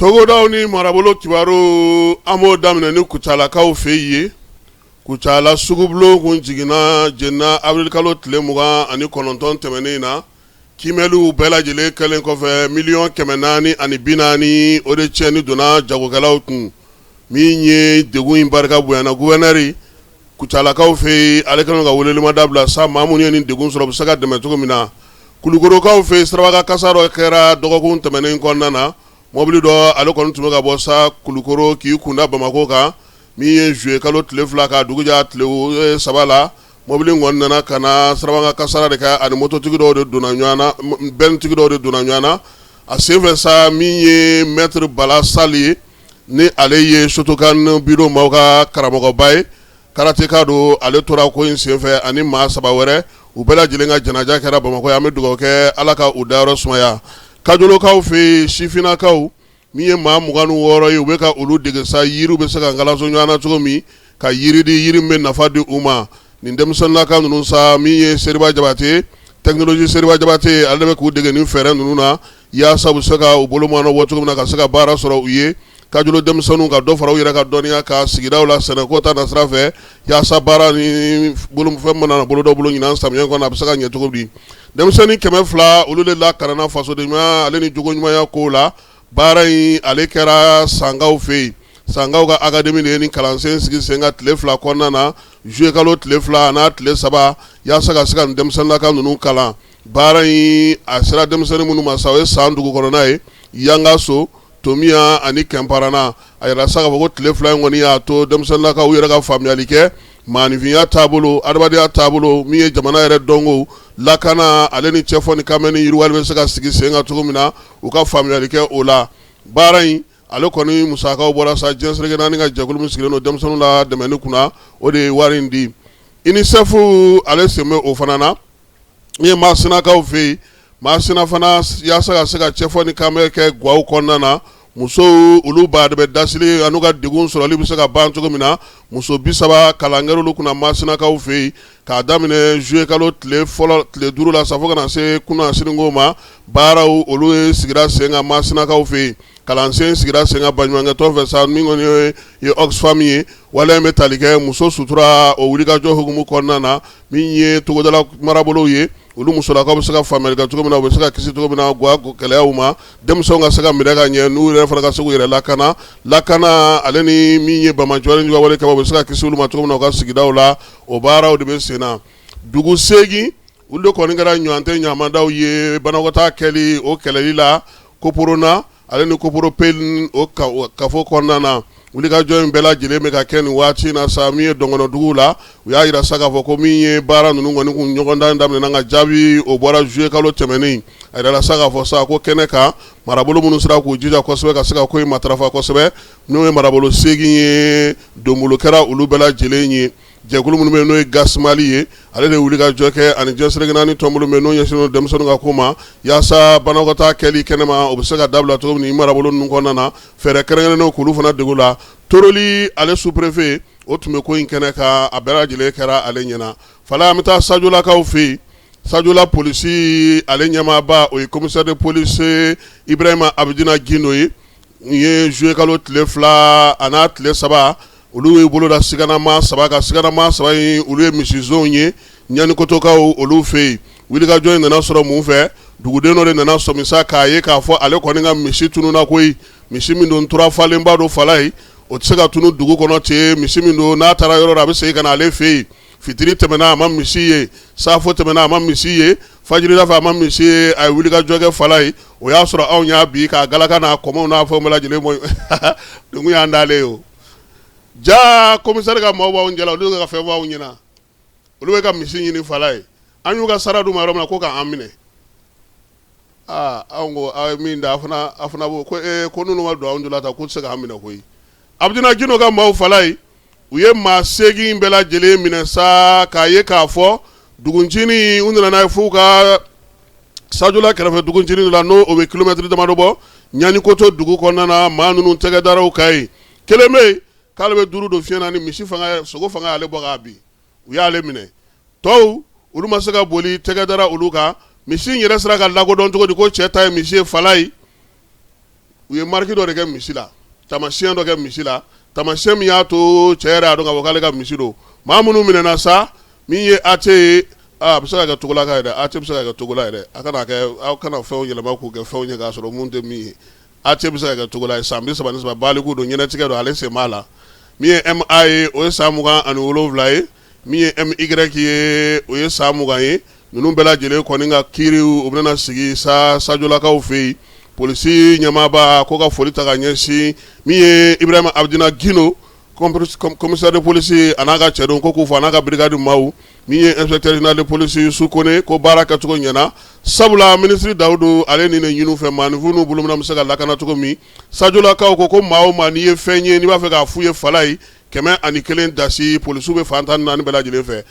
Togodaw ni marabolo kibaro amo damine ni kuchalakaw feye kuchala sugublo kun jigina jenna avril kalo tile mugan ani kononton tɛmɛnen na kimelu bɛɛ lajɛlen kɛlen kɔfɛ miliyɔn 400 ani 40 o de tiɲɛni donna jagokɛlaw kun min ye degun in barika bonyana gouverneur kuchalakaw fɛ ale kɛlen ka welelima dabila sa maa minnu ye nin degun sɔrɔ u bɛ se ka dɛmɛ cogo min na kulukorokaw fɛ sirabaka kasa dɔ kɛra dɔgɔkun tɛmɛnen kɔnɔna na mobili dɔ ale kɔni tun bɛ ka bɔ sa kulukoro k'i kunda Bamako kan min ye juillet kalo tile 2 ka dugu jɛ tile 3 la mobili kɔni nana ka na sirabaka kasara de kɛ ani mototigi dɔw de donna ɲɔgɔn na bɛnitigi dɔw de donna ɲɔgɔn na a senfɛ sa min ye maître Bala Sali ye ni ale ye Sotokan biro maaw ka karamɔgɔba ye karateka don ale tora ko in senfɛ ani maa 3 wɛrɛ u bɛɛ lajɛlen ka janaja kɛra Bamako an bɛ dugawu kɛ Ala ka u dayɔrɔ sumaya kajolokaw fɛ sifinakaw min ye maa 26 ye u bɛ ka olu dege sa yiriw bɛ se ka ngalaso ɲɔgɔn na cogo min ka yiri min bɛ nafa di u ma nin denmisɛnninlaka ninnu sa min ye Seriba Jabate technologie Seriba Jabate ale bɛ k'u dege nin fɛɛrɛ ninnu na yaasa u bɛ se ka u bolo mɔnɔ bɔ cogo min na ka se ka baara sɔrɔ u ye kajolo denmisɛnninw ka dɔ fara u yɛrɛ ka dɔnniya ka sigidaw la sɛnɛko ta nasira fɛ yaasa baara ni bolofɛn mana bolo dɔ bolo ɲinan samiyɛ kɔnɔ a bɛ se ka ɲɛ cogo di denmisɛnnin 200 olu de la karanna fasoden ɲuman ale ni jogo ɲumanya ko la baara in ale kɛra sangaw fɛ yen sangaw ka académie de ye nin kalansen sigi sen ka tile 2 kɔnɔna na juillet kalo tile 2 n'a tile 3 yaasa ka se ka nin denmisɛnninlaka ninnu kalan baara in a sera denmisɛnnin minnu ma sa o ye san dugu kɔnɔna ye Yangaso Tomiya ani Kɛnparana a yɛrɛ sa ka fɔ ko tile 2 in kɔni y'a to denmisɛnninlakaw yɛrɛ ka faamuyali kɛ maanifinya taabolo adamadenya taabolo min ye jamana yɛrɛ dɔnko lakana ale ni cɛfɔ ni kamɛni yiriwali bɛ se ka sigi sen kan cogo min na u ka faamuyali kɛ o la baara in ale kɔni musakaw bɔra sa diɲɛsɛrɛgɛ naani ka jɛkulu min sigilen don denmisɛnninw la dɛmɛni kunna o de ye wari in di UNICEF ale sen bɛ o fana na min ye maasinakaw fɛ yen maasina fana yaasa ka se ka cɛfɔ ni kamɛ kɛ gaw kɔnɔna na musow olu ba de bɛ dasili anu ka degun sɔrɔli bɛ se ka ban cogo min na muso 30 kalankɛr'olu kunna maasinakaw fɛ yen k'a daminɛ juillet kalo tile 5 la sa fo kana se kunna sininko ma baaraw olu ye sigira sen kan maasinakaw fɛ yen kalansen sigira sen kan baɲumankɛtɔn fɛ sa min kɔni ye Oxfam ye waleya in bɛ tali kɛ muso sutura o wulikajɔ hukumu kɔnɔna na min ye togodala marabolow ye olu musolakaw bɛ se ka faamuyali kɛ cogo min na u bɛ se ka kisi cogo min na guwa gɛlɛyaw ma denmisɛnw ka se ka minɛ ka ɲɛ n'u yɛrɛ fana ka se k'u yɛrɛ lakana ale ni min ye bamajɔri ni wale kɛ u bɛ se ka kisi olu ma cogo min na u ka sigidaw la o baaraw de bɛ sen na dugu 8 olu de kɔni kɛra ɲɔgɔntɛ ɲamadaw ye banakɔtaa kɛli o kɛlɛli la Koporona ale ni Koporopel o kafo kɔnɔna na wulikajɔ in bɛɛ lajɛlen bɛ ka kɛ nin waati na sa min ye dɔngɔnɔdugu la u y'a yira sa k'a fɔ ko min ye baara ninnu kɔni kun ɲɔgɔndan daminɛna ka jaabi o bɔra juillet kalo tɛmɛnen a yira sa k'a fɔ sa ko kɛnɛ kan marabolo minnu sera k'u jija kosɛbɛ ka se ka ko in matarafa kosɛbɛ n'o ye marabolo 8 ye donbolo kɛra olu bɛɛ lajɛlen ye jɛkulu minnu bɛ n'o ye Gasmali ye ale de wulikajɔ kɛ ani diɲɛsɛrɛgɛ naani tɔnbolo bɛ n'o ɲɛsinnen don denmisɛnninw ka ko ma yaasa banakɔtaa kɛli kɛnɛma o bɛ se ka dabila cogo min marabolo ninnu kɔnɔna na fɛɛrɛ kɛrɛnkɛrɛnnenw k'olu fana degu la Toroli ale sous-préfet o tun bɛ ko in kɛnɛ kan a bɛɛ lajɛlen kɛra ale ɲɛna fala an bɛ taa Sajolakaw fɛ yen Sajola polisi ale ɲɛmaaba o ye commissaire de police Ibrahima Abidina Gindo ye nin ye juillet kalo tile 2 a n'a tile 3 olu ye bolo da siganama 3 ka siganama 3 in olu ye misizonw ye ɲanikotokaw olu fɛ yen wulikajɔ in nana sɔrɔ mun fɛ duguden dɔ de nana sɔmisa k'a ye k'a fɔ ale kɔni ka misi tununa koyi misi min don tura falenba don fala ye o tɛ se ka tunu dugu kɔnɔ ten misi min don n'a taara yɔrɔ la a bɛ segin ka na ale fɛ yen fitiri tɛmɛna a ma misi ye safo tɛmɛna a ma misi ye fajirida fɛ a ma misi ye a ye wulikajɔ kɛ fala ye o y'a sɔrɔ anw y'a bi k'a galaka n'a kɔmɔw n'a fɛnw bɛɛ lajɛlen bɔ dungu y'an d'ale ye o ja commissaire ka maaw b'anw jɛla olu ka fɛn b'anw ɲɛna olu bɛ ka misi ɲini fala ye an y'u ka sara d'u ma yɔrɔ min na ko k'an minɛ anw ko aw ye min da a fana ko ko ninnu ma don anw jɔla ta k'u tɛ se k'an minɛ koyi Abidina Gindo ka maaw fala ye u ye maa 8 bɛɛ lajɛlen minɛ sa k'a ye k'a fɔ duguncinin u nana n'a ye f'u ka Sajola kɛrɛfɛ duguncinin la n'o bɛ kilomɛtiri damadɔ bɔ ɲanikoto dugu kɔnɔna na maa ninnu tɛgɛ daraw ka ye kelen bɛ yen k'ale bɛ 5 don fiɲɛ na ni misi fanga sogo fanga y'ale bɔ k'a bin u y'ale minɛ tɔw olu ma se ka boli tɛgɛ dara olu kan misi in yɛrɛ sera ka lakodɔn cogo di ko cɛ ta ye misi ye fala ye u ye marque dɔ de kɛ misi la tamasiyɛn dɔ kɛ misi la tamasiyɛn min y'a to cɛ yɛrɛ y'a dɔn k'a fɔ k'ale ka misi don maa minnu minɛna sa min ye AT ye a bɛ se ka kɛ togolaka ye dɛ AT bɛ se ka kɛ togola ye dɛ aw kana fɛnw yɛlɛma k'u kɛ fɛnw ye k'a sɔrɔ mun tɛ min ye AT bɛ se ka kɛ togola ye san 37 baliku don ɲɛnɛtigɛ don ale sen b'a la min ye MA ye o ye san 27 ye min ye MY ye o ye san 20 ye ninnu bɛɛ lajɛlen kɔni ka kiiriw u bɛna sigi sajolakaw fɛ yen polisi ɲɛmaaba ko ka foli ta ka ɲɛsin min ye Ibrahima Abdina Gino commissaire de police a n'a ka cɛdenw ko k'u fɔ a n'a ka brigade maaw min ye inspecteur général de police Sukone ko baara kɛcogo ɲɛna sabula ministre Dawudu ale ni ne ɲinu fɛ maaninfin n'u bolo mina bɛ se ka lakana cogo min sajolakaw ko maa o maa n'i ye fɛn ye n'i b'a fɛ k'a f'u ye fala ye 101 dasi polisiw bɛ fan 14 bɛɛ lajɛlen fɛ